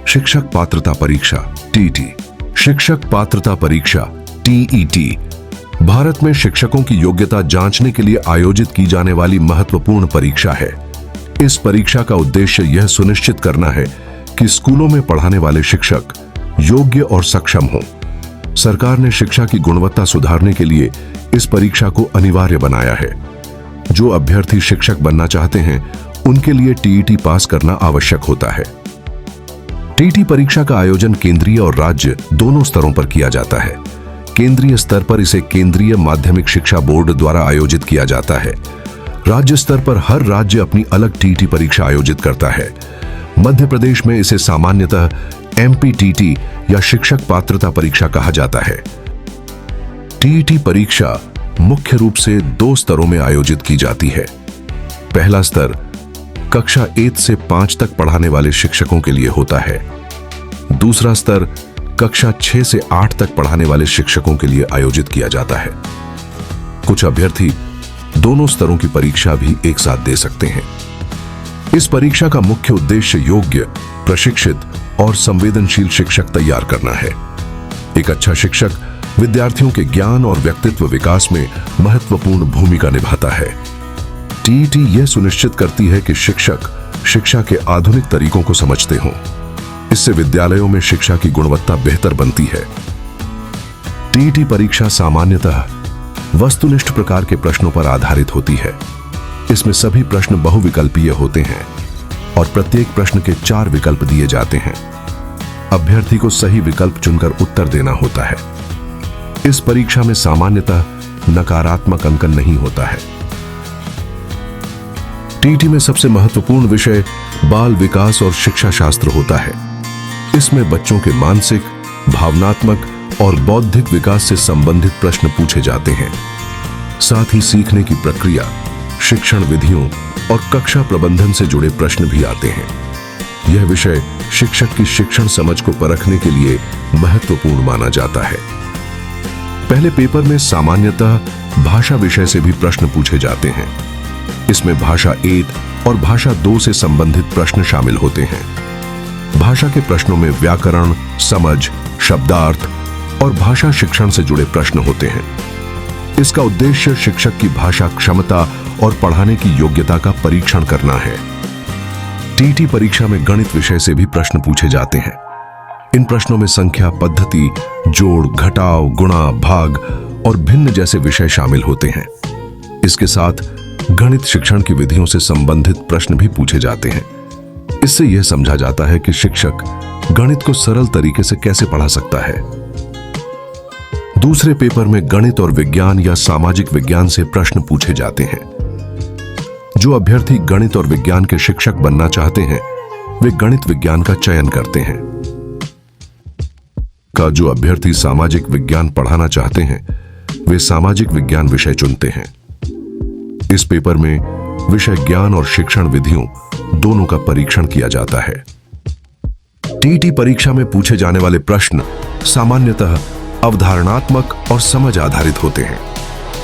शिक्षक पात्रता परीक्षा टीईटी। शिक्षक पात्रता परीक्षा टीईटी भारत में शिक्षकों की योग्यता जांचने के लिए आयोजित की जाने वाली महत्वपूर्ण परीक्षा है। इस परीक्षा का उद्देश्य यह सुनिश्चित करना है कि स्कूलों में पढ़ाने वाले शिक्षक योग्य और सक्षम हों। सरकार ने शिक्षा की गुणवत्ता सुधारने के लिए इस परीक्षा को अनिवार्य बनाया है। जो अभ्यर्थी शिक्षक बनना चाहते हैं उनके लिए टीईटी पास करना आवश्यक होता है। टीईटी परीक्षा का आयोजन केंद्रीय और राज्य दोनों स्तरों पर किया जाता है। केंद्रीय स्तर पर इसे केंद्रीय माध्यमिक शिक्षा बोर्ड द्वारा आयोजित किया जाता है। राज्य स्तर पर हर राज्य अपनी अलग टीईटी परीक्षा आयोजित करता है। मध्य प्रदेश में इसे सामान्यतः एमपीटीटी या शिक्षक पात्रता परीक्षा कहा जाता है। टीईटी परीक्षा मुख्य रूप से 2 स्तरों में आयोजित की जाती है। पहला स्तर कक्षा 1 से 5 तक पढ़ाने वाले शिक्षकों के लिए होता है। दूसरा स्तर कक्षा 6 से 8 तक पढ़ाने वाले शिक्षकों के लिए आयोजित किया जाता है। कुछ अभ्यर्थी दोनों स्तरों की परीक्षा भी एक साथ दे सकते हैं। इस परीक्षा का मुख्य उद्देश्य योग्य, प्रशिक्षित और संवेदनशील शिक्षक तैयार करना है। एक अच्छा शिक्षक विद्यार्थियों के ज्ञान और व्यक्तित्व विकास में महत्वपूर्ण भूमिका निभाता है। टीईटी यह सुनिश्चित करती है कि शिक्षक शिक्षा के आधुनिक तरीकों को समझते हों। इससे विद्यालयों में शिक्षा की गुणवत्ता बेहतर बनती है। टीईटी परीक्षा सामान्यतः वस्तुनिष्ठ प्रकार के प्रश्नों पर आधारित होती है। इसमें सभी प्रश्न बहुविकल्पीय होते हैं और प्रत्येक प्रश्न के 4 विकल्प दिए जाते हैं। अभ्यर्थी को सही विकल्प चुनकर उत्तर देना होता है। इस परीक्षा में सामान्यतः नकारात्मक अंकन नहीं होता है। टीईटी में सबसे महत्वपूर्ण विषय बाल विकास और शिक्षा शास्त्र होता है। इसमें बच्चों के मानसिक, भावनात्मक और बौद्धिक विकास से संबंधित प्रश्न पूछे जाते हैं। साथ ही सीखने की प्रक्रिया, शिक्षण विधियों और कक्षा प्रबंधन से जुड़े प्रश्न भी आते हैं। यह विषय शिक्षक की शिक्षण समझ को परखने के लिए महत्वपूर्ण माना जाता है। पहले पेपर में सामान्यतः भाषा विषय से भी प्रश्न पूछे जाते हैं। इसमें भाषा 1 और भाषा 2 से संबंधित प्रश्न शामिल होते हैं। भाषा के प्रश्नों में व्याकरण, समझ, शब्दार्थ और भाषा शिक्षण से जुड़े प्रश्न होते हैं। इसका उद्देश्य शिक्षक की भाषा क्षमता और पढ़ाने की योग्यता का परीक्षण करना है। टीईटी परीक्षा में गणित विषय से भी प्रश्न पूछे जाते हैं। इन प्रश्नों में संख्या पद्धति, जोड़, घटाव, गुणा, भाग और भिन्न जैसे विषय शामिल होते हैं। इसके साथ गणित शिक्षण की विधियों से संबंधित प्रश्न भी पूछे जाते हैं। इससे यह समझा जाता है कि शिक्षक गणित को सरल तरीके से कैसे पढ़ा सकता है। दूसरे पेपर में गणित और विज्ञान या सामाजिक विज्ञान से प्रश्न पूछे जाते हैं। जो अभ्यर्थी गणित और विज्ञान के शिक्षक बनना चाहते हैं वे गणित विज्ञान का चयन करते हैं। जो अभ्यर्थी सामाजिक विज्ञान पढ़ाना चाहते हैं वे सामाजिक विज्ञान विषय चुनते हैं। इस पेपर में विषय ज्ञान और शिक्षण विधियों दोनों का परीक्षण किया जाता है। टीईटी परीक्षा में पूछे जाने वाले प्रश्न सामान्यतः अवधारणात्मक और समझ आधारित होते हैं।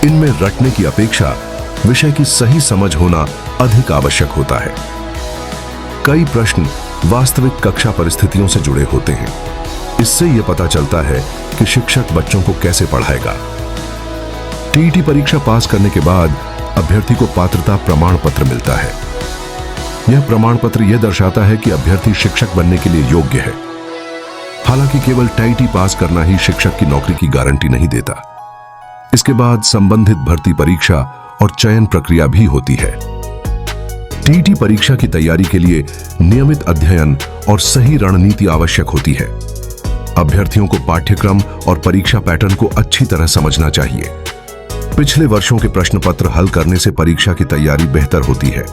इनमें रटने की अपेक्षा विषय की सही समझ होना अधिक आवश्यक होता है। कई प्रश्न वास्तविक कक्षा परिस्थितियों से जुड़े होते हैं। इससे यह पता चलता है कि शिक्षक बच्चों को कैसे पढ़ाएगा। टीईटी परीक्षा पास करने के बाद अभ्यर्थी को पात्रता प्रमाण पत्र मिलता है। यह प्रमाण पत्र यह दर्शाता है कि अभ्यर्थी शिक्षक बनने के लिए योग्य है। हालांकि केवल टीईटी पास करना ही शिक्षक की नौकरी की गारंटी नहीं देता। इसके बाद संबंधित भर्ती परीक्षा और चयन प्रक्रिया भी होती है। टीईटी परीक्षा की तैयारी के लिए नियमित अध्ययन और सही रणनीति आवश्यक होती है। अभ्यर्थियों को पाठ्यक्रम और परीक्षा पैटर्न को अच्छी तरह समझना चाहिए। पिछले वर्षों के प्रश्न पत्र हल करने से परीक्षा की तैयारी बेहतर होती है।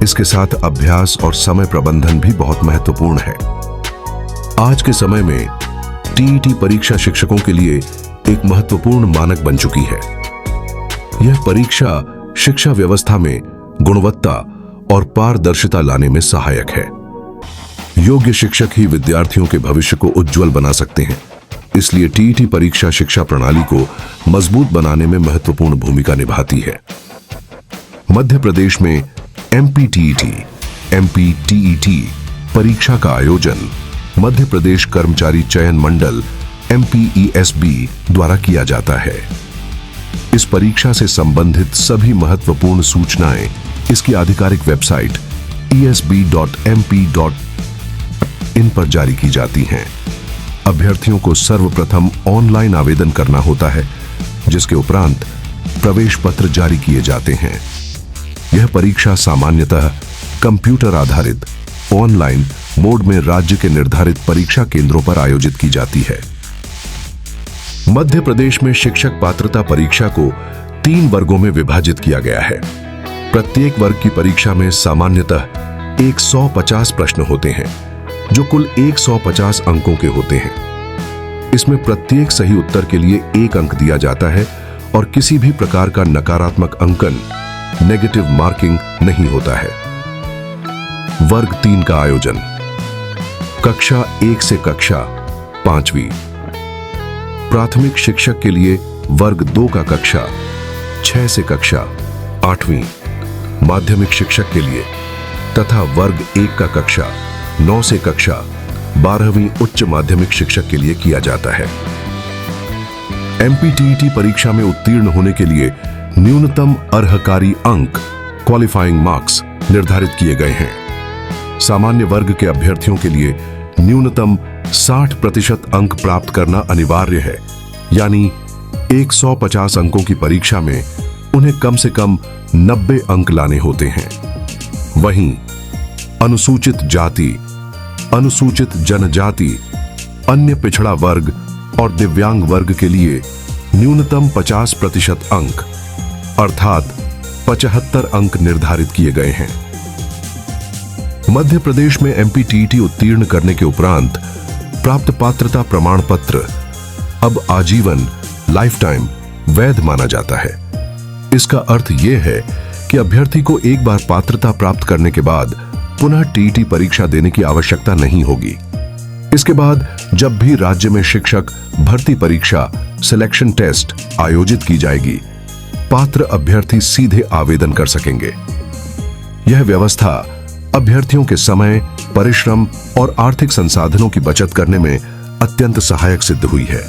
इसके साथ अभ्यास और समय प्रबंधन भी बहुत महत्वपूर्ण है। आज के समय में टीईटी परीक्षा शिक्षकों के लिए एक महत्वपूर्ण मानक बन चुकी है। यह परीक्षा शिक्षा व्यवस्था में गुणवत्ता और पारदर्शिता लाने में सहायक है। योग्य शिक्षक ही विद्यार्थियों के भविष्य को उज्जवल बना सकते हैं। इसलिए टीईटी परीक्षा शिक्षा प्रणाली को मजबूत बनाने में महत्वपूर्ण भूमिका निभाती है। मध्य प्रदेश में एमपीटीईटी, एमपीटीईटी परीक्षा का आयोजन मध्य प्रदेश कर्मचारी चयन मंडल MPESB द्वारा किया जाता है। इस परीक्षा से संबंधित सभी महत्वपूर्ण सूचनाएं इसकी आधिकारिक वेबसाइट esb.mp.in पर जारी की जाती हैं। अभ्यर्थियों को सर्वप्रथम ऑनलाइन आवेदन करना होता है, जिसके उपरांत प्रवेश पत्र जारी किए जाते हैं। यह परीक्षा सामान्यतः कंप्यूटर आधारित ऑनलाइन मोड में राज्य के निर्धारित परीक्षा केंद्रों पर आयोजित की जाती है। मध्य प्रदेश में शिक्षक पात्रता परीक्षा को 3 वर्गों में विभाजित किया गया है। प्रत्येक वर्ग की परीक्षा में सामान्यतः 150 प्रश्न होते हैं, जो कुल 150 अंकों के होते हैं। इसमें प्रत्येक सही उत्तर के लिए 1 अंक दिया जाता है और किसी भी प्रकार का नकारात्मक अंकन नेगेटिव मार्किंग नहीं होता है। वर्ग 3 का आयोजन कक्षा 1 से कक्षा 5वीं, प्राथमिक शिक्षक के लिए वर्ग 2 का कक्षा 6 से कक्षा 8वीं, माध्यमिक शिक्षक के लिए तथा वर्ग 1 का कक्षा 9 से कक्षा 12वीं उच्च माध्यमिक शिक्षक के लिए किया जाता है। MPTET परीक्षा में उत्तीर्ण होने के लिए न्यूनतम अर्हकारी अंक क्वालिफाइंग मार्क्स निर्धारित किए गए हैं। सामान्य वर्ग के अभ्यर्थियों के लिए न्यूनतम 60% अंक प्राप्त करना अनिवार्य है, यानी 150 अंकों की परीक्षा में उन्हें कम से कम 90 अंक लाने होते हैं। वहीं अनुसूचित जाति, अनुसूचित जनजाति, अन्य पिछड़ा वर्ग और दिव्यांग वर्ग के लिए न्यूनतम 50% अंक अर्थात 75 अंक निर्धारित किए गए हैं। मध्य प्रदेश में MPTET उत्तीर्ण करने के उपरांत प्राप्त पात्रता प्रमाण पत्र अब आजीवन लाइफ टाइम वैध माना जाता है। इसका अर्थ यह है कि अभ्यर्थी को एक बार पात्रता प्राप्त करने के बाद पुनः TET परीक्षा देने की आवश्यकता नहीं होगी। इसके बाद जब भी राज्य में शिक्षक भर्ती परीक्षा सिलेक्शन टेस्ट आयोजित की जाएगी, पात्र अभ्यर्थी सीधे आवेदन कर सकेंगे। यह व्यवस्था अभ्यर्थियों के समय, परिश्रम और आर्थिक संसाधनों की बचत करने में अत्यंत सहायक सिद्ध हुई है।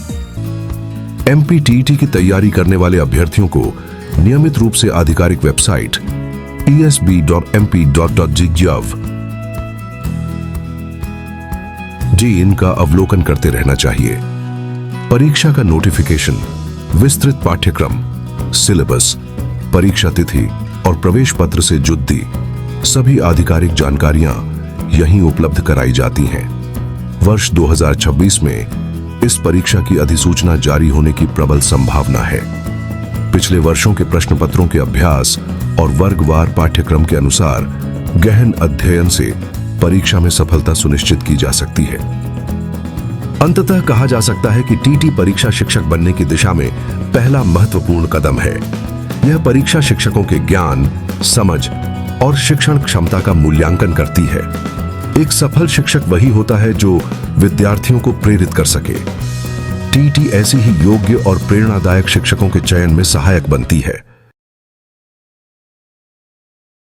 MPTET की तैयारी करने वाले अभ्यर्थियों को नियमित रूप से आधिकारिक वेबसाइट esb.mp.gov का अवलोकन करते रहना चाहिए। परीक्षा का नोटिफिकेशन, विस्तृत पाठ्यक्रम, सिलेबस, परीक्षा तिथि और प्रवेश पत्र से जुड़ी सभी आधिकारिक जानकारियां यहीं उपलब्ध कराई जाती हैं। वर्ष 2026 में इस परीक्षा की अधिसूचना जारी होने की प्रबल संभावना है। पिछले वर्षों के प्रश्न पत्रों के अभ्यास और वर्गवार पाठ्यक्रम के अनुसार गहन अध्ययन से परीक्षा में सफलता सुनिश्चित की जा सकती है। अंततः कहा जा सकता है कि TET परीक्षा शिक्षक बनने की दिशा में पहला महत्वपूर्ण कदम है। यह परीक्षा शिक्षकों के ज्ञान, समझ और शिक्षण क्षमता का मूल्यांकन करती है। एक सफल शिक्षक वही होता है जो विद्यार्थियों को प्रेरित कर सके। TET ऐसे ही योग्य और प्रेरणादायक शिक्षकों के चयन में सहायक बनती है।